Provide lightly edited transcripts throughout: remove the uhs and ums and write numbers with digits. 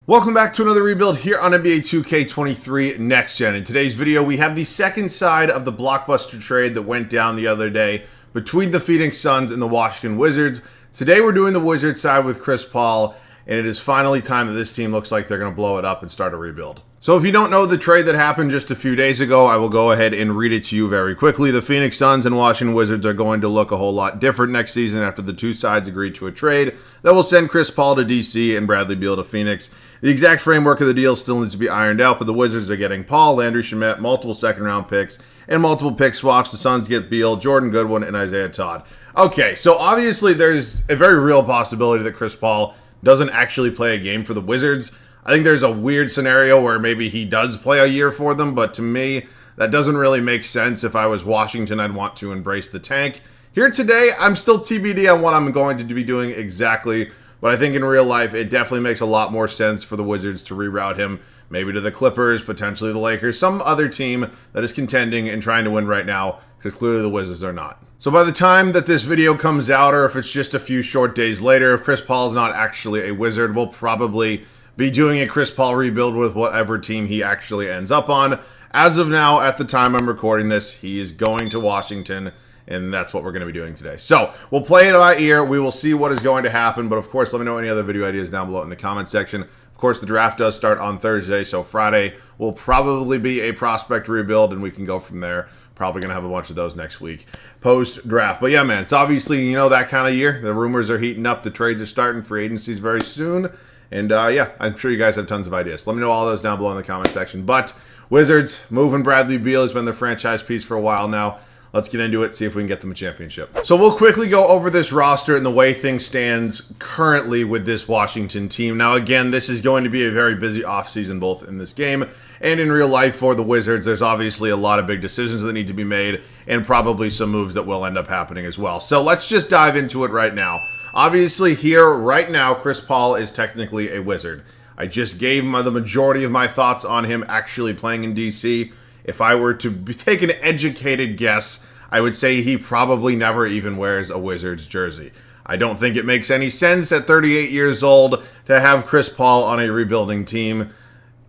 Welcome back to another rebuild here on NBA 2K23 Next Gen. In today's video, we have the second side of the blockbuster trade that went down the other day between the Phoenix Suns and the Washington Wizards. Today, we're doing the Wizards side with Chris Paul, and it is finally time that this team looks like they're going to blow it up and start a rebuild. So if you don't know the trade that happened just a few days ago, I will go ahead and read it to you very quickly. The Phoenix Suns and Washington Wizards are going to look a whole lot different next season after the two sides agreed to a trade that will send Chris Paul to DC and Bradley Beal to Phoenix. The exact framework of the deal still needs to be ironed out, but the Wizards are getting Paul, Landry Shamet, multiple second-round picks, and multiple pick swaps. The Suns get Beal, Jordan Goodwin, and Isaiah Todd. Okay, so obviously there's a very real possibility that Chris Paul doesn't actually play a game for the Wizards. I think there's a weird scenario where maybe he does play a year for them, but to me, that doesn't really make sense. If I was Washington, I'd want to embrace the tank. Here today, I'm still TBD on what I'm going to be doing exactly, but I think in real life, it definitely makes a lot more sense for the Wizards to reroute him, maybe to the Clippers, potentially the Lakers, some other team that is contending and trying to win right now, because clearly the Wizards are not. So by the time that this video comes out, or if it's just a few short days later, if Chris Paul is not actually a Wizard, we'll probably be doing a Chris Paul rebuild with whatever team he actually ends up on. As of now, at the time I'm recording this, he is going to Washington, and that's what we're going to be doing today. So we'll play it by ear. We will see what is going to happen, but of course, let me know any other video ideas down below in the comment section. Of course, the draft does start on Thursday, so Friday will probably be a prospect rebuild, and we can go from there. Probably going to have a bunch of those next week post-draft. But yeah, man, it's obviously, that kind of year. The rumors are heating up. The trades are starting. Free agency's very soon. And yeah, I'm sure you guys have tons of ideas. Let me know all those down below in the comment section. But Wizards moving Bradley Beal. He's been their franchise piece for a while now. Let's get into it, see if we can get them a championship. So we'll quickly go over this roster and the way things stand currently with this Washington team. Now, again, this is going to be a very busy offseason, both in this game and in real life for the Wizards. There's obviously a lot of big decisions that need to be made and probably some moves that will end up happening as well. So let's just dive into it right now. Obviously, here, right now, Chris Paul is technically a Wizard. I just gave the majority of my thoughts on him actually playing in DC. If I were to take an educated guess, I would say he probably never even wears a Wizards jersey. I don't think it makes any sense at 38 years old to have Chris Paul on a rebuilding team.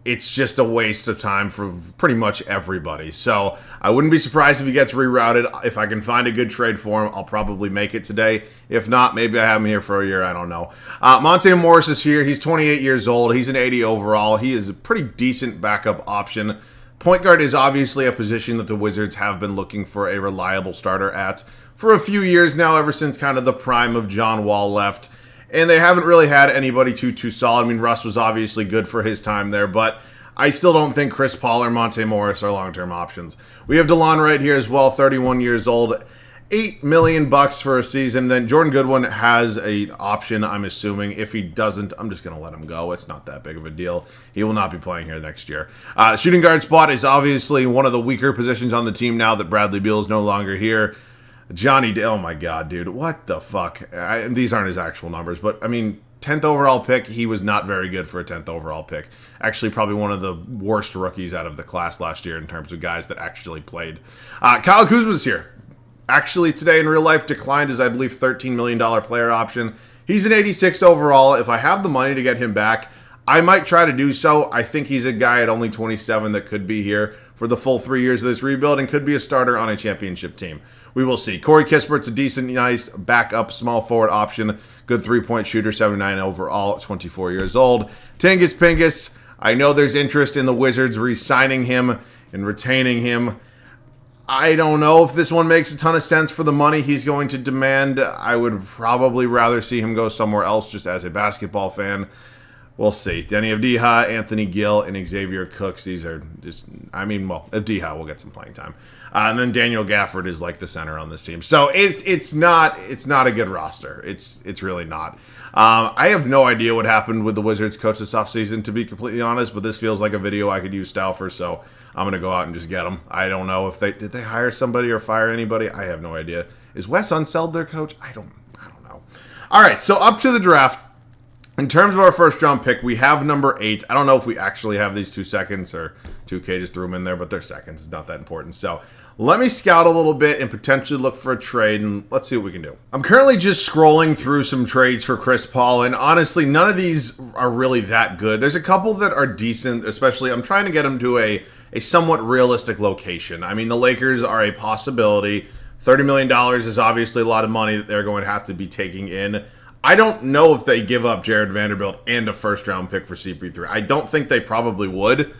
It's just a waste of time for pretty much everybody. So I wouldn't be surprised if he gets rerouted. If I can find a good trade for him, I'll probably make it today. If not, maybe I have him here for a year. I don't know. Monte Morris is here. He's 28 years old. He's an 80 overall. He is a pretty decent backup option. Point guard is obviously a position that the Wizards have been looking for a reliable starter at for a few years now, ever since kind of the prime of John Wall left. And they haven't really had anybody too solid. I mean, Russ was obviously good for his time there, but I still don't think Chris Paul or Monte Morris are long-term options. We have DeLon right here as well, 31 years old, $8 million for a season. Then Jordan Goodwin has an option, I'm assuming. If he doesn't, I'm just going to let him go. It's not that big of a deal. He will not be playing here next year. Shooting guard spot is obviously one of the weaker positions on the team now that Bradley Beal is no longer here. Oh my God, dude. What the fuck? These aren't his actual numbers, but I mean, 10th overall pick, he was not very good for a 10th overall pick. Actually, probably one of the worst rookies out of the class last year in terms of guys that actually played. Kyle Kuzma's here. Actually, today in real life, declined his, I believe, $13 million player option. He's an 86 overall. If I have the money to get him back, I might try to do so. I think he's a guy at only 27 that could be here for the full 3 years of this rebuild and could be a starter on a championship team. We will see. Corey Kispert's a decent, nice backup small forward option. Good three-point shooter, 79 overall, 24 years old. Tingus Pingus, I know there's interest in the Wizards re-signing him and retaining him. I don't know if this one makes a ton of sense for the money he's going to demand. I would probably rather see him go somewhere else just as a basketball fan. We'll see. Denny Avdija, Anthony Gill, and Xavier Cooks. These are just, Avdija will get some playing time. And then Daniel Gafford is like the center on this team. So it's not a good roster. It's really not. I have no idea what happened with the Wizards coach this offseason, to be completely honest, but this feels like a video I could use style for, so I'm going to go out and just get them. I don't know if did they hire somebody or fire anybody? I have no idea. Is Wes Unseld their coach? I don't know. All right, so up to the draft. In terms of our first round pick, we have number 8. I don't know if we actually have these 2 seconds or 2K just threw them in there, but they're seconds. It's not that important. So let me scout a little bit and potentially look for a trade, and let's see what we can do. I'm currently just scrolling through some trades for Chris Paul, and honestly, none of these are really that good. There's a couple that are decent, especially I'm trying to get him to a somewhat realistic location. I mean, the Lakers are a possibility. $30 million is obviously a lot of money that they're going to have to be taking in. I don't know if they give up Jared Vanderbilt and a first-round pick for CP3. I don't think they probably would.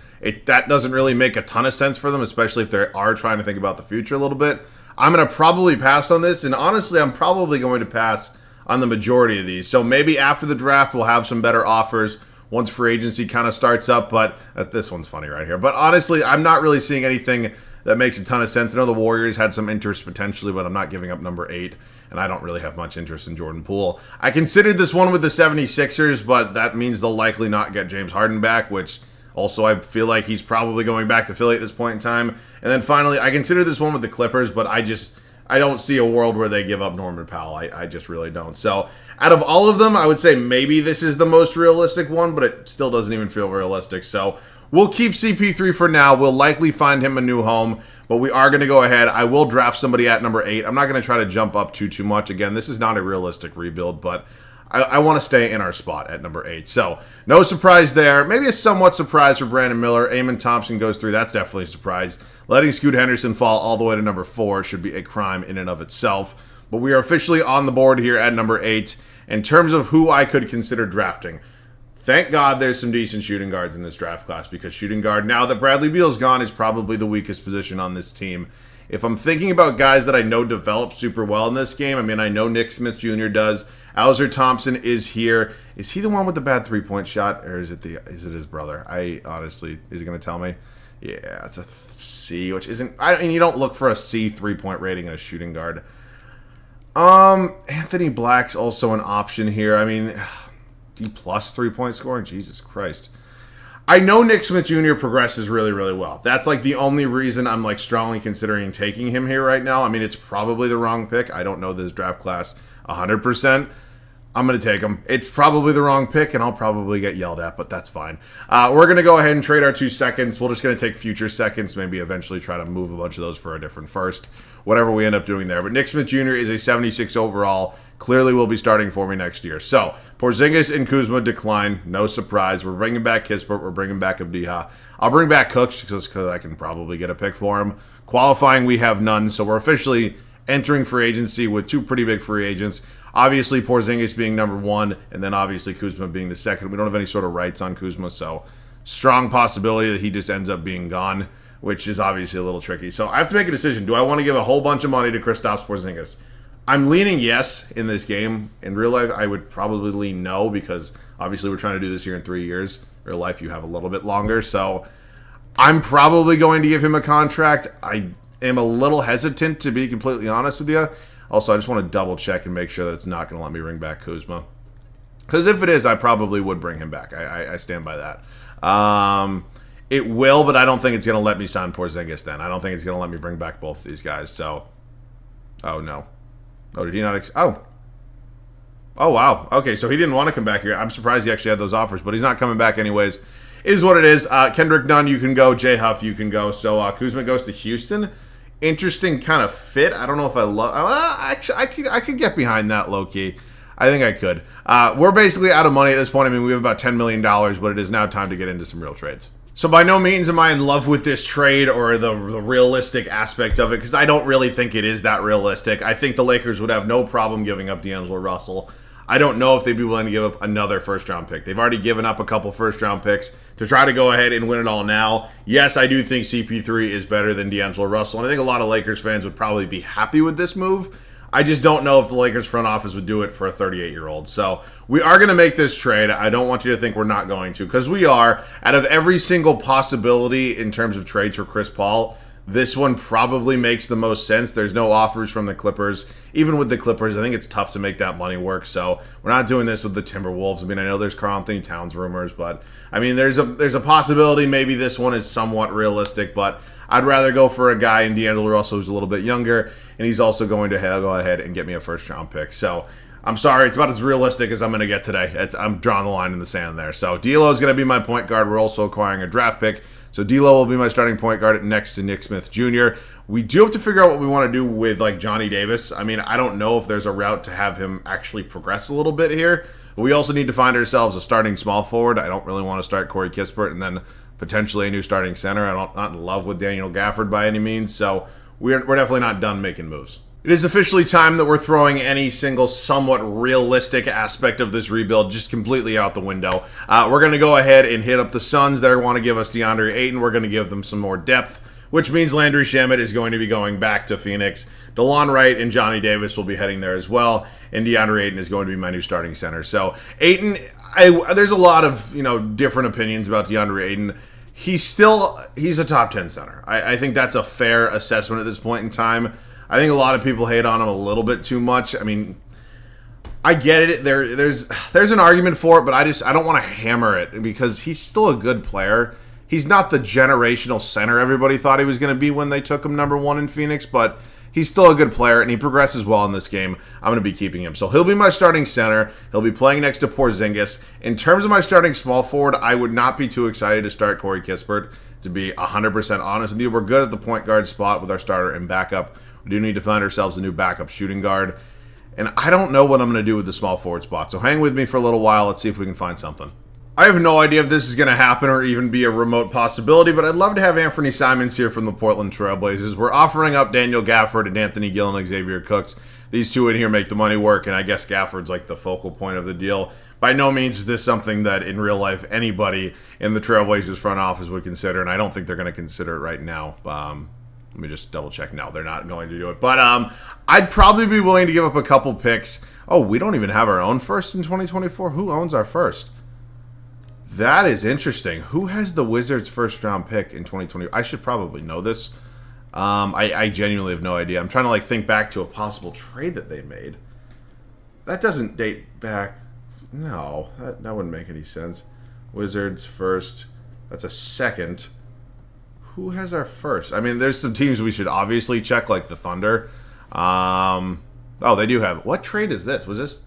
That doesn't really make a ton of sense for them, especially if they are trying to think about the future a little bit. I'm going to probably pass on this, and honestly, I'm probably going to pass on the majority of these. So maybe after the draft, we'll have some better offers once free agency kind of starts up, but this one's funny right here. But honestly, I'm not really seeing anything that makes a ton of sense. I know the Warriors had some interest potentially, but I'm not giving up number 8. And I don't really have much interest in Jordan Poole. I considered this one with the 76ers, but that means they'll likely not get James Harden back, which also I feel like he's probably going back to Philly at this point in time. And then finally, I consider this one with the Clippers, but I don't see a world where they give up Norman Powell. I just really don't. So out of all of them, I would say maybe this is the most realistic one, but it still doesn't even feel realistic. So we'll keep CP3 for now. We'll likely find him a new home. But we are going to go ahead. I will draft somebody at number 8. I'm not going to try to jump up too much. Again, this is not a realistic rebuild, but I want to stay in our spot at number 8. So no surprise there. Maybe a somewhat surprise for Brandon Miller. Amon Thompson goes through. That's definitely a surprise. Letting Scoot Henderson fall all the way to number 4 should be a crime in and of itself. But we are officially on the board here at number 8. In terms of who I could consider drafting, thank God there's some decent shooting guards in this draft class, because shooting guard, now that Bradley Beal's gone, is probably the weakest position on this team. If I'm thinking about guys that I know develop super well in this game, I mean, I know Nick Smith Jr. does. Alzer Thompson is here. Is he the one with the bad three-point shot, or is it his brother? I honestly, is he going to tell me? Yeah, it's a C, which isn't. I mean, you don't look for a C three-point rating in a shooting guard. Anthony Black's also an option here. I mean, D+ 3-point scoring? Jesus Christ. I know Nick Smith Jr. progresses really, really well. That's like the only reason I'm like strongly considering taking him here right now. I mean, it's probably the wrong pick. I don't know this draft class 100%. I'm going to take him. It's probably the wrong pick, and I'll probably get yelled at, but that's fine. We're going to go ahead and trade our 2 seconds. We're just going to take future seconds, maybe eventually try to move a bunch of those for a different first, whatever we end up doing there. But Nick Smith Jr. is a 76 overall. Clearly will be starting for me next year. So, Porzingis and Kuzma decline. No surprise. We're bringing back Kispert. We're bringing back Abdiha. I'll bring back Cooks just because I can probably get a pick for him. Qualifying, we have none. So, we're officially entering free agency with 2 pretty big free agents. Obviously, Porzingis being number 1, and then obviously Kuzma being the second. We don't have any sort of rights on Kuzma, so strong possibility that he just ends up being gone, which is obviously a little tricky. So, I have to make a decision. Do I want to give a whole bunch of money to Kristaps Porzingis? I'm leaning yes in this game. In real life, I would probably lean no, because obviously we're trying to do this here in 3 years. Real life, you have a little bit longer. So I'm probably going to give him a contract. I am a little hesitant, to be completely honest with you. Also, I just want to double check and make sure that it's not going to let me bring back Kuzma. Because if it is, I probably would bring him back. I stand by that. It will, but I don't think it's going to let me sign Porzingis then. I don't think it's going to let me bring back both these guys. So, oh no. Oh, did he not? Oh, wow. Okay, so he didn't want to come back here. I'm surprised he actually had those offers, but he's not coming back anyways. Is what it is. Kendrick Nunn, you can go. Jay Huff, you can go. So Kuzma goes to Houston. Interesting kind of fit. I don't know if I love. Actually, I could get behind that low key. I think I could. We're basically out of money at this point. I mean, we have about $10 million, but it is now time to get into some real trades. So by no means am I in love with this trade or the realistic aspect of it, because I don't really think it is that realistic. I think the Lakers would have no problem giving up D'Angelo Russell. I don't know if they'd be willing to give up another first-round pick. They've already given up a couple first-round picks to try to go ahead and win it all now. Yes, I do think CP3 is better than D'Angelo Russell, and I think a lot of Lakers fans would probably be happy with this move. I just don't know if the Lakers front office would do it for a 38-year-old. So we are going to make this trade. I don't want you to think we're not going to, because we are. Out of every single possibility in terms of trades for Chris Paul, this one probably makes the most sense. There's no offers from the Clippers. Even with the Clippers, I think it's tough to make that money work. So we're not doing this with the Timberwolves. I mean, I know there's Karl Anthony Towns rumors, but I mean, there's a possibility maybe this one is somewhat realistic, but I'd rather go for a guy in D'Angelo Russell who's a little bit younger, and he's also going to go ahead and get me a first-round pick. So I'm sorry, it's about as realistic as I'm going to get today. I'm drawing the line in the sand there. So D'Lo is going to be my point guard. We're also acquiring a draft pick. So D'Lo will be my starting point guard next to Nick Smith Jr. We do have to figure out what we want to do with like Johnny Davis. I mean, I don't know if there's a route to have him actually progress a little bit here. But we also need to find ourselves a starting small forward. I don't really want to start Corey Kispert and then potentially a new starting center. I'm not in love with Daniel Gafford by any means. So we're definitely not done making moves. It is officially time that we're throwing any single somewhat realistic aspect of this rebuild just completely out the window. We're going to go ahead and hit up the Suns. They want to give us DeAndre Ayton. We're going to give them some more depth, which means Landry Shamet is going to be going back to Phoenix. DeLon Wright and Johnny Davis will be heading there as well, and DeAndre Ayton is going to be my new starting center. So Ayton, there's a lot of different opinions about DeAndre Ayton. He's a top 10 center. I think that's a fair assessment at this point in time. I think a lot of people hate on him a little bit too much. I mean, I get it. There's an argument for it, but I don't want to hammer it because he's still a good player. He's not the generational center everybody thought he was going to be when they took him number 1 in Phoenix, but he's still a good player, and he progresses well in this game. I'm going to be keeping him. So he'll be my starting center. He'll be playing next to Porzingis. In terms of my starting small forward, I would not be too excited to start Corey Kispert, to be 100% honest with you. We're good at the point guard spot with our starter and backup. We do need to find ourselves a new backup shooting guard. And I don't know what I'm going to do with the small forward spot. So hang with me for a little while. Let's see if we can find something. I have no idea if this is going to happen or even be a remote possibility, but I'd love to have Anthony Simons here from the Portland Trailblazers. We're offering up Daniel Gafford and Anthony Gill and Xavier Cooks. These two in here make the money work, and I guess Gafford's like the focal point of the deal. By no means is this something that in real life anybody in the Trailblazers front office would consider, and I don't think they're going to consider it right now. Let me just double check. No, they're not going to do it. But I'd probably be willing to give up a couple picks. Oh, we don't even have our own first in 2024? Who owns our first? That is interesting. Who has the Wizards' first-round pick in 2020? I should probably know this. I genuinely have no idea. I'm trying to think back to a possible trade that they made. That doesn't date back. No, that wouldn't make any sense. Wizards first. That's a second. Who has our first? I mean, there's some teams we should obviously check, like the Thunder. Oh, they do have. What trade is this? Was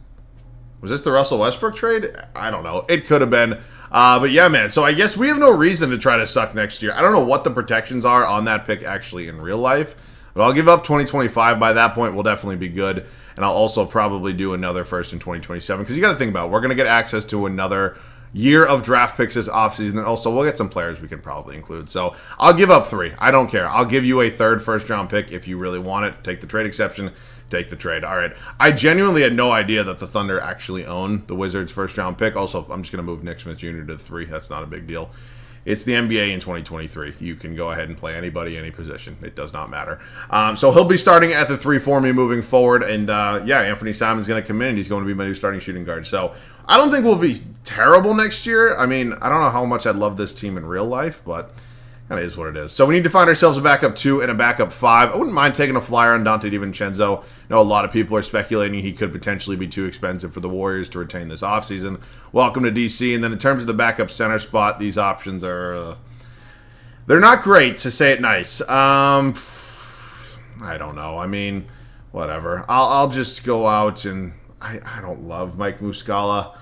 this the Russell Westbrook trade? I don't know. It could have been. But yeah, man. So I guess we have no reason to try to suck next year. I don't know what the protections are on that pick actually in real life. But I'll give up 2025. By that point, we'll definitely be good. And I'll also probably do another first in 2027. Because you got to think about it. We're going to get access to another year of draft picks this offseason. And also, we'll get some players we can probably include. So I'll give up 3. I don't care. I'll give you a third first-round pick if you really want it. Take the trade exception. Take the trade. All right. I genuinely had no idea that the Thunder actually own the Wizards' first-round pick. Also, I'm just going to move Nick Smith Jr. to 3. That's not a big deal. It's the NBA in 2023. You can go ahead and play anybody, any position. It does not matter. So he'll be starting at the 3 for me moving forward. And, yeah, Anthony Simon's going to come in, and he's going to be my new starting shooting guard. So I don't think we'll be terrible next year. I mean, I don't know how much I'd love this team in real life, but kind of is what it is. So we need to find ourselves a backup 2 and a backup 5. I wouldn't mind taking a flyer on Dante DiVincenzo. I know a lot of people are speculating he could potentially be too expensive for the Warriors to retain this offseason. Welcome to DC. And then in terms of the backup center spot, these options are they're not great, to say it nice. I don't know. I mean, whatever. I'll just go out and I don't love Mike Muscala.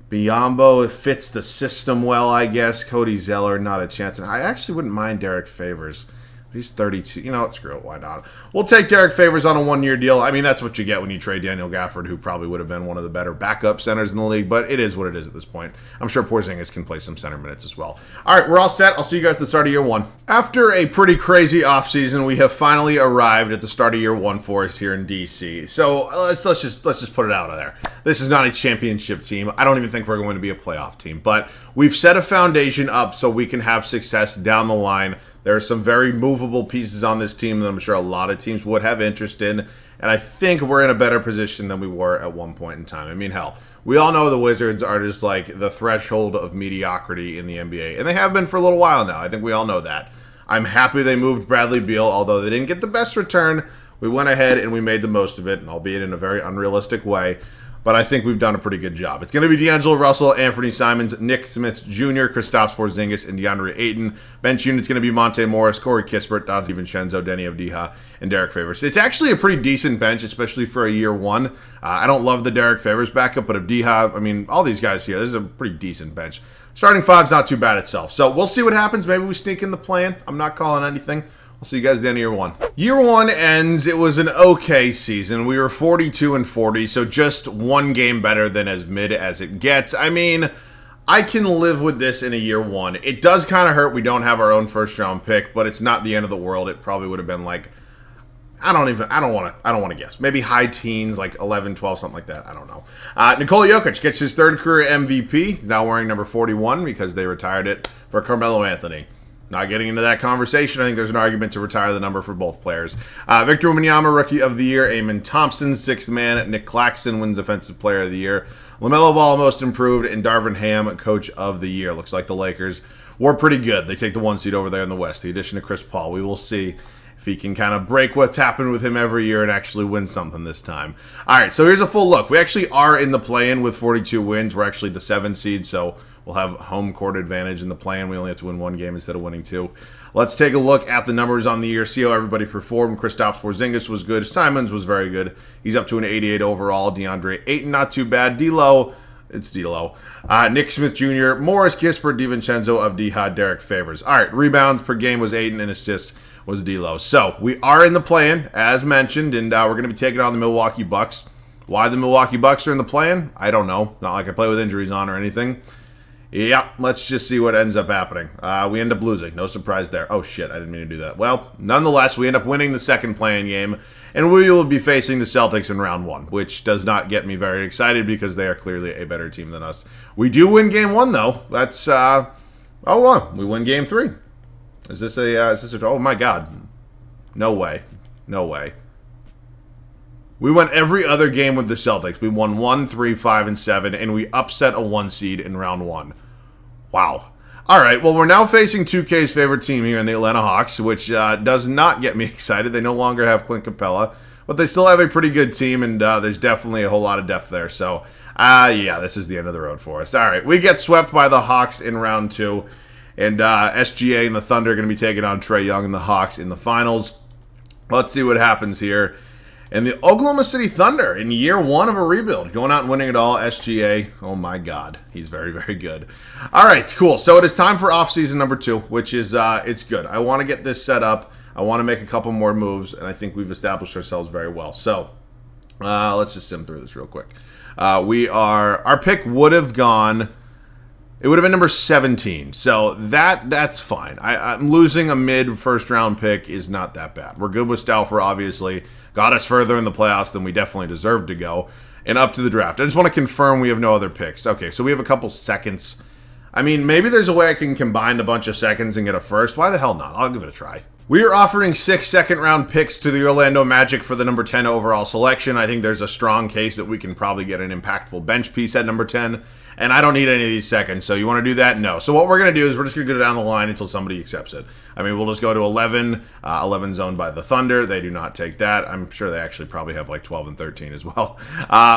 Biyombo, it fits the system well, I guess. Cody Zeller, not a chance. And I actually wouldn't mind Derek Favors. He's 32. You know what? Screw it. Why not? We'll take Derek Favors on a 1-year deal. I mean, that's what you get when you trade Daniel Gafford, who probably would have been one of the better backup centers in the league, but it is what it is at this point. I'm sure Porzingis can play some center minutes as well. All right, we're all set. I'll see you guys at the start of year 1. After a pretty crazy offseason, we have finally arrived at the start of year 1 for us here in DC. So let's just put it out there. This is not a championship team. I don't even think we're going to be a playoff team, but we've set a foundation up so we can have success down the line. There are some very movable pieces on this team that I'm sure a lot of teams would have interest in, and I think we're in a better position than we were at one point in time. I mean, hell, we all know the Wizards are just like the threshold of mediocrity in the NBA, and they have been for a little while now. I think we all know that. I'm happy they moved Bradley Beal, although they didn't get the best return. We went ahead and we made the most of it, and albeit in a very unrealistic way. but I think we've done a pretty good job. It's going to be D'Angelo Russell, Anthony Simons, Nick Smith Jr., Kristaps Porzingis, and DeAndre Ayton. Bench unit's going to be Monte Morris, Corey Kispert, Donte DiVincenzo, Denny Avdija, and Derek Favors. It's actually a pretty decent bench, especially for a year one. I don't love the Derek Favors backup, but Avdija, I mean, all these guys here, this is a pretty decent bench. Starting five's not too bad itself. So we'll see what happens. Maybe we sneak in the plan. I'm not calling anything. We'll see you guys at the end of year one. Year one ends. It was an okay season. We were 42-40, so just one game better than as mid as it gets. I mean, I can live with this in a year one. It does kind of hurt we don't have our own first round pick, but it's not the end of the world. It probably would have been like, I don't want to guess. Maybe high teens, like 11, 12, something like that. I don't know. Nikola Jokic gets his third career MVP, now wearing number 41 because they retired it for Carmelo Anthony. Not getting into that conversation. I think there's an argument to retire the number for both players. Victor Wembanyama, Rookie of the Year. Amen Thompson, Sixth Man. Nick Claxton wins Defensive Player of the Year. LaMelo Ball, Most Improved. And Darvin Ham, Coach of the Year. Looks like the Lakers were pretty good. They take the 1 seed over there in the West. The addition of Chris Paul. We will see if he can kind of break what's happened with him every year and actually win something this time. All right, so here's a full look. We actually are in the play-in with 42 wins. We're actually the 7 seed, so we'll have home court advantage in the play-in. We only have to win 1 game instead of winning 2. Let's take a look at the numbers on the year, see how everybody performed. Kristaps Porzingis was good. Simons was very good. He's up to an 88 overall. DeAndre Ayton, not too bad. D'Lo, it's D'Lo. Nick Smith Jr., Morris Kispert, DiVincenzo, Avdija, Derek Favors. All right, rebounds per game was Ayton, and assists was D'Lo. So we are in the play-in, as mentioned, and we're going to be taking on the Milwaukee Bucks. Why the Milwaukee Bucks are in the play-in? I don't know. Not like I play with injuries on or anything. Yeah, let's just see what ends up happening. We end up losing. No surprise there. Oh, shit, I didn't mean to do that. Well, nonetheless, we end up winning the second play-in game, and we will be facing the Celtics in round 1, which does not get me very excited because they are clearly a better team than us. We do win game 1, though. That's, well, we win game 3. Is this a, oh my God. No way. No way. We won every other game with the Celtics. We won 1, 3, 5, and 7, and we upset a 1 seed in round 1. Wow. All right, well, we're now facing 2K's favorite team here in the Atlanta Hawks, which does not get me excited. They no longer have Clint Capella, but they still have a pretty good team, and there's definitely a whole lot of depth there. So, yeah, this is the end of the road for us. All right, we get swept by the Hawks in round 2. And SGA and the Thunder are going to be taking on Trae Young and the Hawks in the finals. Let's see what happens here. And the Oklahoma City Thunder in year 1 of a rebuild. Going out and winning it all. SGA, oh my God. He's very, very good. All right, cool. So it is time for offseason number 2, which is, it's good. I want to get this set up. I want to make a couple more moves, and I think we've established ourselves very well. So let's just sim through this real quick. Our pick would have gone... It would have been number 17, so that's fine. I'm losing a mid-first round pick is not that bad. We're good with Stauffer, obviously. Got us further in the playoffs than we definitely deserve to go. And up to the draft. I just want to confirm we have no other picks. Okay, so we have a couple seconds. I mean, maybe there's a way I can combine a bunch of seconds and get a first. Why the hell not? I'll give it a try. We are offering 6 second-round picks to the Orlando Magic for the number 10 overall selection. I think there's a strong case that we can probably get an impactful bench piece at number 10. And I don't need any of these seconds, so you want to do that? No. So what we're going to do is we're just going to go down the line until somebody accepts it. I mean, we'll just go to 11. 11's owned by the Thunder. They do not take that. I'm sure they actually probably have like 12 and 13 as well.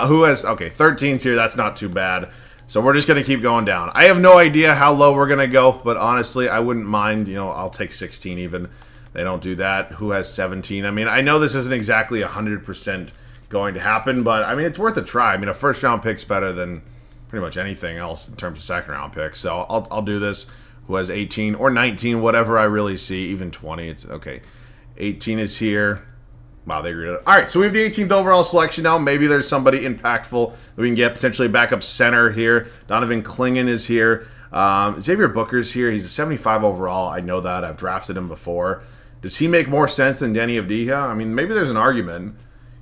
Who has... Okay, 13's here. That's not too bad. So we're just going to keep going down. I have no idea how low we're going to go, but honestly, I wouldn't mind. You know, I'll take 16 even. They don't do that. Who has 17? I mean, I know this isn't exactly 100% going to happen, but I mean, it's worth a try. I mean, a first-round pick's better than pretty much anything else in terms of second-round picks. So I'll do this. Who has 18 or 19, whatever I really see, even 20. It's okay. 18 is here. Wow, they agreed. All right, so we have the 18th overall selection now. Maybe there's somebody impactful that we can get, potentially backup center here. Donovan Clingan is here. Xavier Booker's here. He's a 75 overall. I know that. I've drafted him before. Does he make more sense than Denny Avdija? I mean, maybe there's an argument.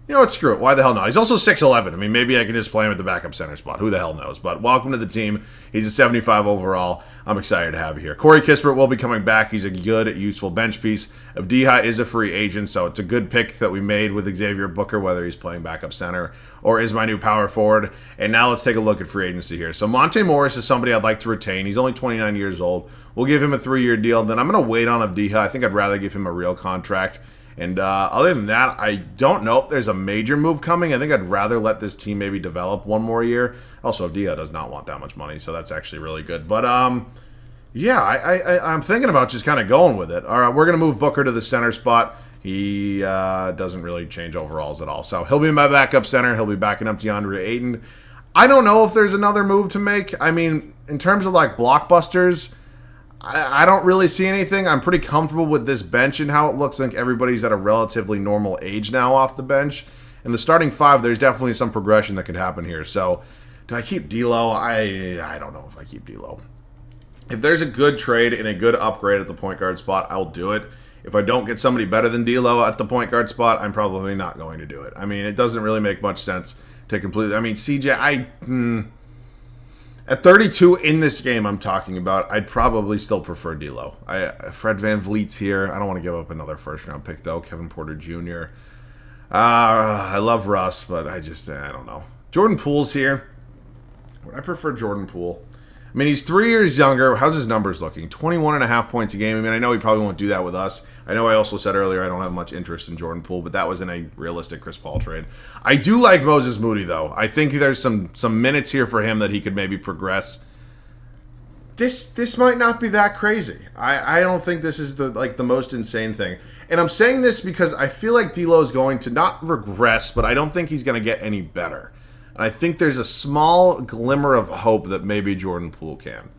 You know what, screw it. Why the hell not? He's also 6'11". I mean, maybe I can just play him at the backup center spot. Who the hell knows? But welcome to the team. He's a 75 overall. I'm excited to have you here. Corey Kispert will be coming back. He's a good, useful bench piece. Avdija is a free agent, so it's a good pick that we made with Xavier Booker, whether he's playing backup center or is my new power forward. And now let's take a look at free agency here. So Monte Morris is somebody I'd like to retain. He's only 29 years old. We'll give him a 3-year deal. Then I'm going to wait on Avdija. I think I'd rather give him a real contract And other than that, I don't know if there's a major move coming. I think I'd rather let this team maybe develop one more year. Also, Dia does not want that much money, so that's actually really good. But yeah, I'm thinking about just kind of going with it. All right, we're going to move Booker to the center spot. He doesn't really change overalls at all. So he'll be my backup center. He'll be backing up DeAndre Ayton. I don't know if there's another move to make. I mean, in terms of like blockbusters, I don't really see anything. I'm pretty comfortable with this bench and how it looks. I think everybody's at a relatively normal age now off the bench. In the starting five, there's definitely some progression that could happen here. So do I keep D'Lo? I don't know if I keep D'Lo. If there's a good trade and a good upgrade at the point guard spot, I'll do it. If I don't get somebody better than D'Lo at the point guard spot, I'm probably not going to do it. I mean, it doesn't really make much sense to completely... I mean, CJ, at 32 in this game I'm talking about, I'd probably still prefer D'Lo. Fred VanVleet's here. I don't want to give up another first-round pick, though. Kevin Porter Jr. I love Russ, but I don't know. Jordan Poole's here. Would I prefer Jordan Poole? I mean, he's 3 years younger. How's his numbers looking? 21.5 points a game. I mean, I know he probably won't do that with us. I know I also said earlier I don't have much interest in Jordan Poole, but that was in a realistic Chris Paul trade. I do like Moses Moody, though. I think there's some minutes here for him that he could maybe progress. This might not be that crazy. I don't think this is the most insane thing. And I'm saying this because I feel like D'Lo is going to not regress, but I don't think he's going to get any better. And I think there's a small glimmer of hope that maybe Jordan Poole can.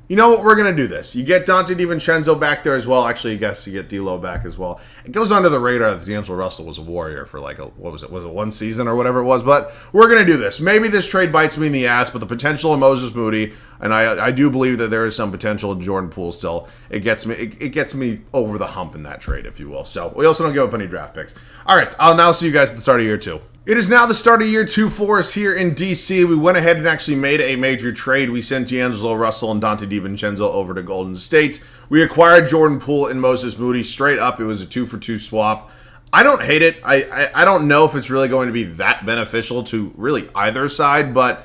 You know what? We're going to do this. You get Dante DiVincenzo back there as well. Actually, I guess you get D'Lo back as well. It goes under the radar that D'Angelo Russell was a Warrior for like, was it one season or whatever it was? But we're going to do this. Maybe this trade bites me in the ass, but the potential of Moses Moody, and I do believe that there is some potential in Jordan Poole still. It gets me over the hump in that trade, if you will. So we also don't give up any draft picks. All right, I'll now see you guys at the start of year 2. It is now the start of year 2 for us here in DC. We went ahead and actually made a major trade. We sent D'Angelo Russell and Dante DiVincenzo over to Golden State. We acquired Jordan Poole and Moses Moody straight up. It was a 2-for-2 swap. I don't hate it. I don't know if it's really going to be that beneficial to really either side, but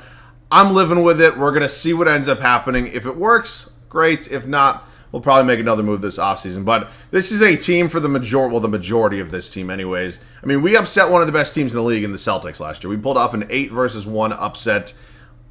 I'm living with it. We're going to see what ends up happening. If it works, great. If not, we'll probably make another move this offseason. But this is a team for the majority of this team anyways. I mean, we upset one of the best teams in the league in the Celtics last year. We pulled off an 8-versus-1 upset.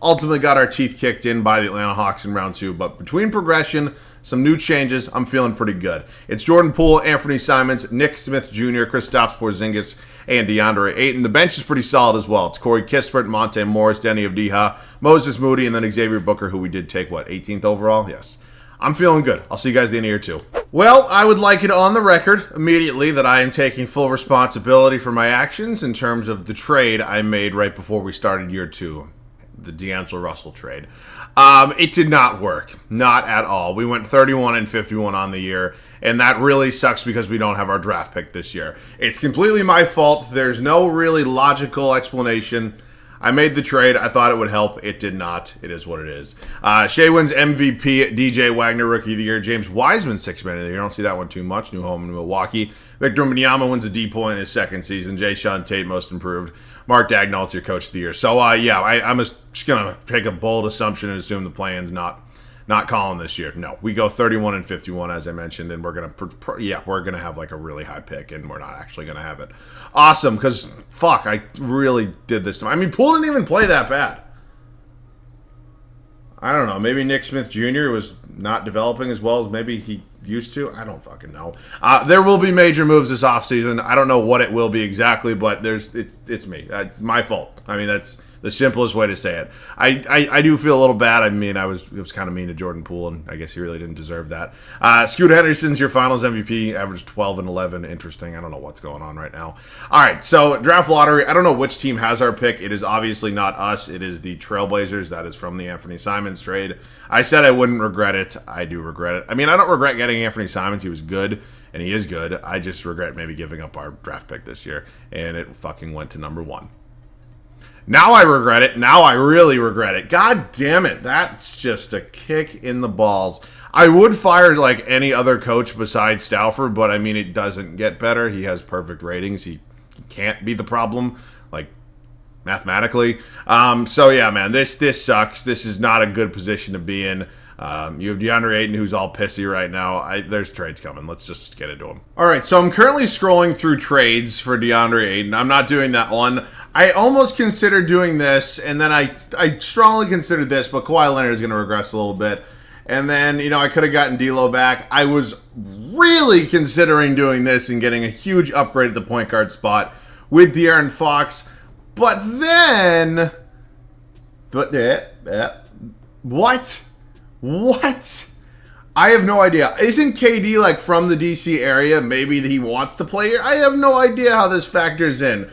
Ultimately got our teeth kicked in by the Atlanta Hawks in round 2. But between progression, some new changes, I'm feeling pretty good. It's Jordan Poole, Anthony Simons, Nick Smith Jr., Kristaps Porzingis, and DeAndre Ayton. The bench is pretty solid as well. It's Corey Kispert, Monte Morris, Denny Avdija, Moses Moody, and then Xavier Booker, who we did take, 18th overall? Yes. I'm feeling good. I'll see you guys at the end of year 2. Well, I would like it on the record immediately that I am taking full responsibility for my actions in terms of the trade I made right before we started year 2, the D'Angelo Russell trade. It did not work. Not at all. We went 31-51 on the year, and that really sucks because we don't have our draft pick this year. It's completely my fault. There's no really logical explanation. I made the trade. I thought it would help. It did not. It is what it is. Shea wins MVP. DJ Wagner, Rookie of the Year. James Wiseman, 6th Man of the Year. You don't see that one too much. New home in Milwaukee. Victor Wembanyama wins a D-point in his 2nd season. Jay Sean Tate, Most Improved. Mark Dagnall's your Coach of the Year. So, I'm just going to take a bold assumption and assume the plan's not calling this year. No, we go 31-51 as I mentioned, and we're gonna have like a really high pick, and we're not actually gonna have it. Awesome, because fuck, I really did this. I mean, Poole didn't even play that bad. I don't know. Maybe Nick Smith Jr. was not developing as well as maybe he used to. I don't fucking know. There will be major moves this offseason. I don't know what it will be exactly, but it's me. It's my fault. I mean, that's the simplest way to say it. I do feel a little bad. I mean, it was kind of mean to Jordan Poole, and I guess he really didn't deserve that. Scoot Henderson's your finals MVP, averaged 12 and 11. Interesting. I don't know what's going on right now. All right, so draft lottery. I don't know which team has our pick. It is obviously not us. It is the Trailblazers. That is from the Anthony Simons trade. I said I wouldn't regret it. I do regret it. I mean, I don't regret getting Anthony Simons. He was good, and he is good. I just regret maybe giving up our draft pick this year, and it fucking went to number 1. Now I regret it. Now I really regret it. God damn it. That's just a kick in the balls. I would fire like any other coach besides Stauffer, but I mean, it doesn't get better. He has perfect ratings. He can't be the problem, like mathematically. So yeah, man, this sucks. This is not a good position to be in. You have DeAndre Ayton, who's all pissy right now. There's trades coming. Let's just get into them. All right, so I'm currently scrolling through trades for DeAndre Ayton. I'm not doing that one. I almost considered doing this, and then I strongly considered this, but Kawhi Leonard is going to regress a little bit. And then, I could have gotten D'Lo back. I was really considering doing this and getting a huge upgrade at the point guard spot with De'Aaron Fox. But then... What? I have no idea. Isn't KD, like, from the DC area? Maybe he wants to play here? I have no idea how this factors in.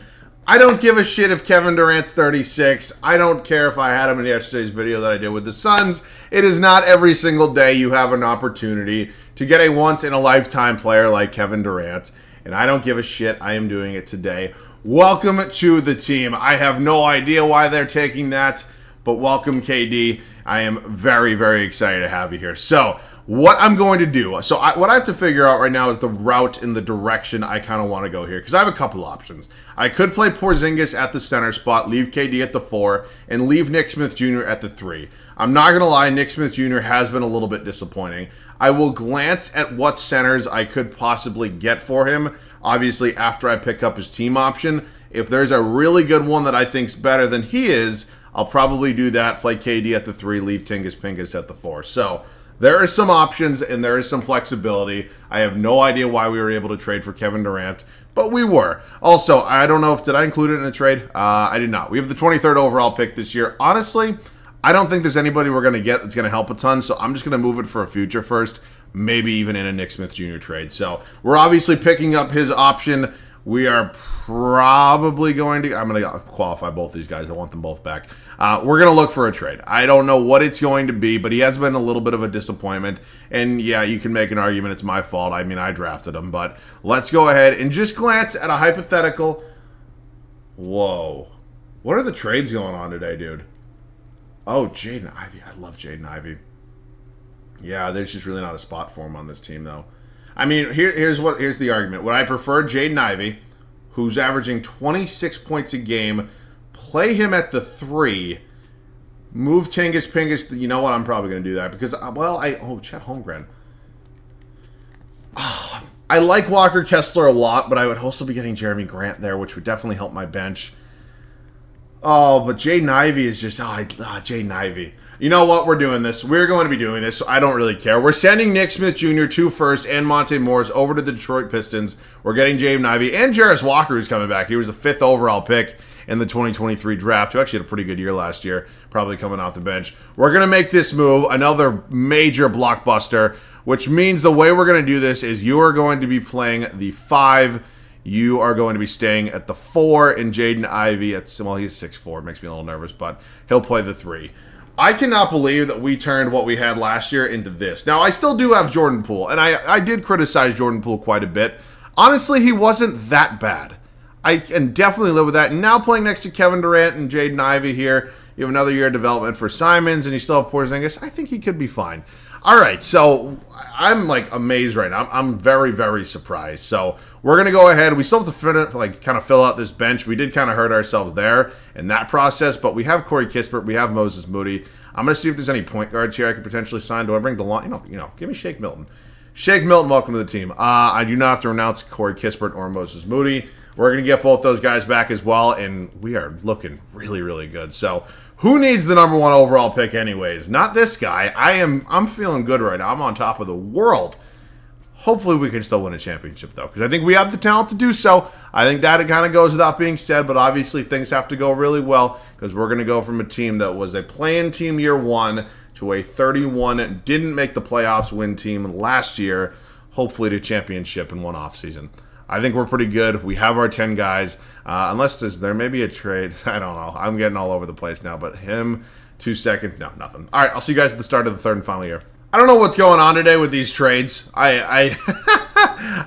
I don't give a shit if Kevin Durant's 36. I don't care if I had him in yesterday's video that I did with the Suns. It is not every single day you have an opportunity to get a once-in-a-lifetime player like Kevin Durant. And I don't give a shit. I am doing it today. Welcome to the team. I have no idea why they're taking that, but welcome, KD. I am very, very excited to have you here. So, what I'm going to do, what I have to figure out right now is the route in the direction I kind of want to go here, because I have a couple options. I could play Porzingis at the center spot, leave KD at the 4, and leave Nick Smith Jr. at the 3. I'm not going to lie, Nick Smith Jr. has been a little bit disappointing. I will glance at what centers I could possibly get for him, obviously after I pick up his team option. If there's a really good one that I think's better than he is, I'll probably do that, play KD at the 3, leave Tingus Pingus at the 4. So, there are some options and there is some flexibility. I have no idea why we were able to trade for Kevin Durant, but we were. Also, I don't know if, did I include it in the trade? I did not. We have the 23rd overall pick this year. Honestly, I don't think there's anybody we're going to get that's going to help a ton, so I'm just going to move it for a future first, maybe even in a Nick Smith Jr. trade. So, we're obviously picking up his option. We are probably going to... I'm going to qualify both these guys. I want them both back. We're going to look for a trade. I don't know what it's going to be, but he has been a little bit of a disappointment. And yeah, you can make an argument it's my fault. I mean, I drafted him. But let's go ahead and just glance at a hypothetical. Whoa. What are the trades going on today, dude? Oh, Jaden Ivey. I love Jaden Ivey. Yeah, there's just really not a spot for him on this team, though. I mean, here's the argument. Would I prefer Jaden Ivey, who's averaging 26 points a game, play him at the 3, move Tingus Pingus? You know what? I'm probably going to do that because, Chet Holmgren. Oh, I like Walker Kessler a lot, but I would also be getting Jeremy Grant there, which would definitely help my bench. Oh, but Jaden Ivey is just, Jaden Ivey. You know what? We're doing this. We're going to be doing this, so I don't really care. We're sending Nick Smith Jr., 2 firsts, and Monte Morris over to the Detroit Pistons. We're getting Jaden Ivey and Jarris Walker, who's coming back. He was the 5th overall pick in the 2023 draft, who actually had a pretty good year last year, probably coming off the bench. We're going to make this move, another major blockbuster, which means the way we're going to do this is you are going to be playing the 5. You are going to be staying at the 4, and Jaden Ivey, he's 6'4", makes me a little nervous, but he'll play the 3. I cannot believe that we turned what we had last year into this. Now, I still do have Jordan Poole, and I did criticize Jordan Poole quite a bit. Honestly, he wasn't that bad. I can definitely live with that. And now playing next to Kevin Durant and Jaden Ivey here, you have another year of development for Simons, and you still have Porzingis. I think he could be fine. All right, so I'm like amazed right now. I'm very, very surprised. So we're going to go ahead. We still have to kind of fill out this bench. We did kind of hurt ourselves there in that process, but we have Corey Kispert. We have Moses Moody. I'm going to see if there's any point guards here I could potentially sign. Do I bring DeLon? Give me Shake Milton. Shake Milton, welcome to the team. I do not have to announce Corey Kispert or Moses Moody. We're going to get both those guys back as well, and we are looking really, really good. So who needs the number 1 overall pick anyways? Not this guy. I'm feeling good right now. I'm on top of the world. Hopefully we can still win a championship, though, because I think we have the talent to do so. I think that it kind of goes without being said, but obviously things have to go really well because we're going to go from a team that was a play-in team year 1 to a 31, didn't make the playoffs win team last year, hopefully to championship in one offseason. I think we're pretty good. We have our 10 guys. Unless there may be a trade. I don't know. I'm getting all over the place now. But him, 2 seconds. No, nothing. All right, I'll see you guys at the start of the 3rd and final year. I don't know what's going on today with these trades. I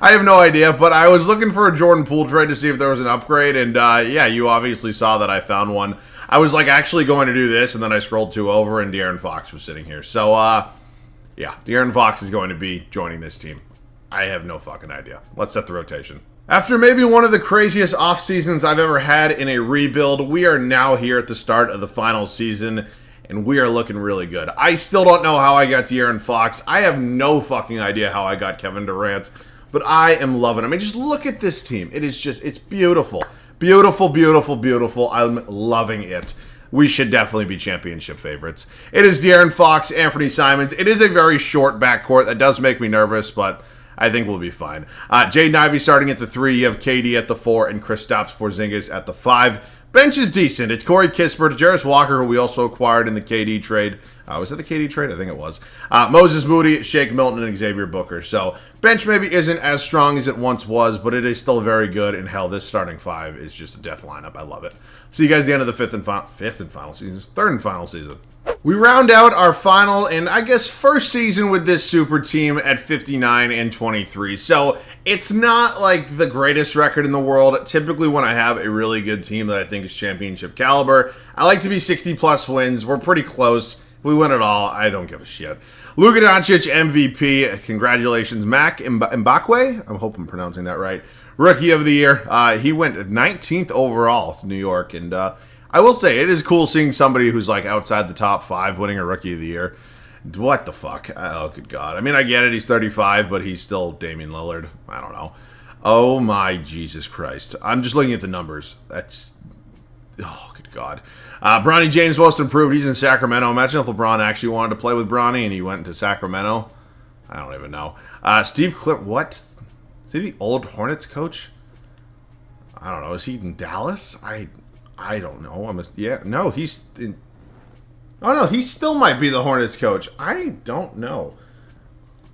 have no idea. But I was looking for a Jordan Poole trade to see if there was an upgrade. And yeah, you obviously saw that I found one. I was like actually going to do this. And then I scrolled 2 over and De'Aaron Fox was sitting here. So yeah, De'Aaron Fox is going to be joining this team. I have no fucking idea. Let's set the rotation. After maybe one of the craziest off seasons I've ever had in a rebuild, we are now here at the start of the final season. and we are looking really good. I still don't know how I got De'Aaron Fox. I have no fucking idea how I got Kevin Durant, but I am loving it. I mean, just look at this team. It is just, it's beautiful. Beautiful, beautiful, beautiful. I'm loving it. We should definitely be championship favorites. It is De'Aaron Fox, Anthony Simons. It is a very short backcourt. That does make me nervous, but I think we'll be fine. Jaden Ivey starting at the 3. You have KD at the 4 and Kristaps Porzingis at the 5. Bench is decent. It's Corey Kispert, Jarris Walker, who we also acquired in the KD trade. Was that the KD trade? I think it was. Moses Moody, Shake Milton, and Xavier Booker. So bench maybe isn't as strong as it once was, but it is still very good. And hell, this starting 5 is just a death lineup. I love it. See you guys at the end of the third and final season. We round out our final and I guess first season with this super team at 59-23. So it's not like the greatest record in the world. Typically when I have a really good team that I think is championship caliber, I like to be 60 plus wins. We're pretty close. If we win it all, I don't give a shit. Luka Doncic MVP. Congratulations, Mac Mbakwe. I hope I'm pronouncing that right. Rookie of the year. He went 19th overall to New York, and I will say it is cool seeing somebody who's like outside the top 5 winning a Rookie of the Year. What the fuck? Oh, good God. I mean, I get it. He's 35, but he's still Damian Lillard. I don't know. Oh, my Jesus Christ. I'm just looking at the numbers. That's... Oh, good God. Bronny James, most improved. He's in Sacramento. Imagine if LeBron actually wanted to play with Bronny and he went to Sacramento. I don't even know. Steve Cliff... What? Is he the old Hornets coach? I don't know. Is he in Dallas? I don't know. No, he's in... Oh, no, he still might be the Hornets coach. I don't know.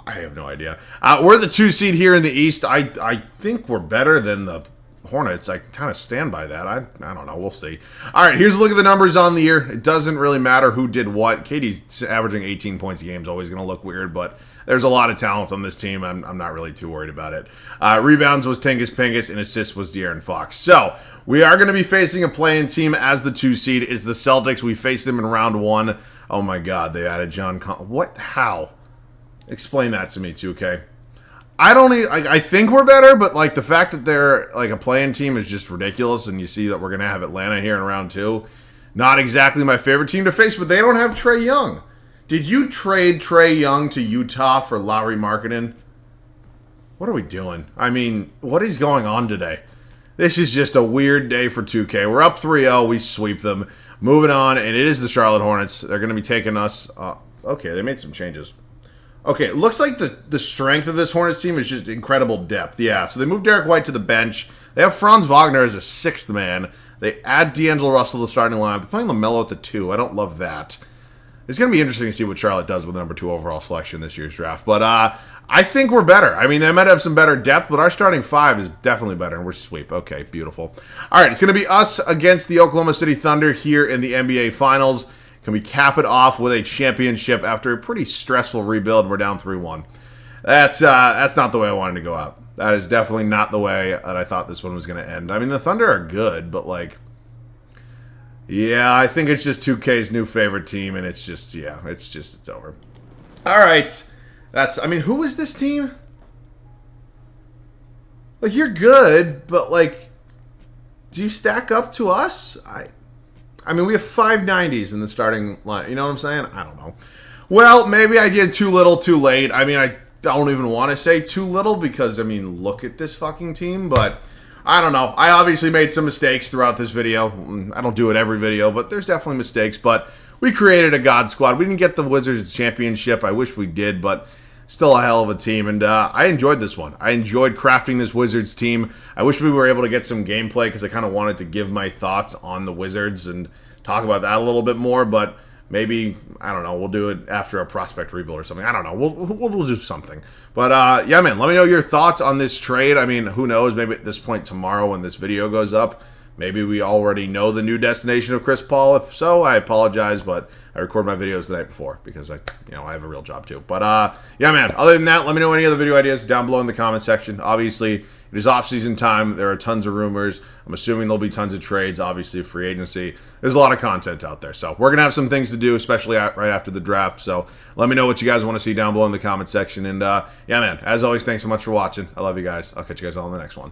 I have no idea. We're the 2 seed here in the East. I think we're better than the Hornets. I kind of stand by that. I don't know. We'll see. All right, here's a look at the numbers on the year. It doesn't really matter who did what. Katie's averaging 18 points a game is always going to look weird, but there's a lot of talent on this team. I'm not really too worried about it. Rebounds was Tingus Pingus, and assists was De'Aaron Fox. So we are going to be facing a play-in team as the 2 seed. It's the Celtics. We faced them in round 1. Oh, my God. They added John What? How? Explain that to me, 2K. I think we're better, but like the fact that they're like a play-in team is just ridiculous, and you see that we're going to have Atlanta here in round 2. Not exactly my favorite team to face, but they don't have Trae Young. Did you trade Trae Young to Utah for Lauri Markkanen? What are we doing? I mean, what is going on today? This is just a weird day for 2K. We're up 3-0. We sweep them. Moving on, and it is the Charlotte Hornets. They're going to be taking us... okay, they made some changes. Okay, it looks like the strength of this Hornets team is just incredible depth. Yeah, so they moved Derek White to the bench. They have Franz Wagner as a 6th man. They add D'Angelo Russell to the starting line. They're playing LaMelo at the 2. I don't love that. It's going to be interesting to see what Charlotte does with the number 2 overall selection this year's draft. But I think we're better. I mean, they might have some better depth, but our starting 5 is definitely better, and we're sweep. Okay, beautiful. All right, it's going to be us against the Oklahoma City Thunder here in the NBA Finals. Can we cap it off with a championship after a pretty stressful rebuild? We're down 3-1. That's not the way I wanted to go out. That is definitely not the way that I thought this one was going to end. I mean, the Thunder are good, but like, yeah, I think it's just 2K's new favorite team, and it's just, yeah, it's over. All right. I mean, who is this team? Like, you're good, but like, do you stack up to us? I mean, we have 590s in the starting line. You know what I'm saying? I don't know. Well, maybe I did too little too late. I mean, I don't even want to say too little because, I mean, look at this fucking team. But I don't know. I obviously made some mistakes throughout this video. I don't do it every video, but there's definitely mistakes. But we created a God squad. We didn't get the Wizards championship. I wish we did, but still a hell of a team. And I enjoyed this one. I enjoyed crafting this Wizards team. I wish we were able to get some gameplay because I kind of wanted to give my thoughts on the Wizards and talk about that a little bit more, but maybe, I don't know, we'll do it after a prospect rebuild or something. I don't know. We'll do something. But, yeah, man, let me know your thoughts on this trade. I mean, who knows? Maybe at this point tomorrow when this video goes up, maybe we already know the new destination of Chris Paul. If so, I apologize, but I record my videos the night before because I have a real job too. But, yeah, man, other than that, let me know any other video ideas down below in the comment section. Obviously, it is off-season time. There are tons of rumors. I'm assuming there'll be tons of trades, obviously, free agency. There's a lot of content out there. So we're going to have some things to do, especially right after the draft. So let me know what you guys want to see down below in the comment section. And, yeah, man, as always, thanks so much for watching. I love you guys. I'll catch you guys all in the next one.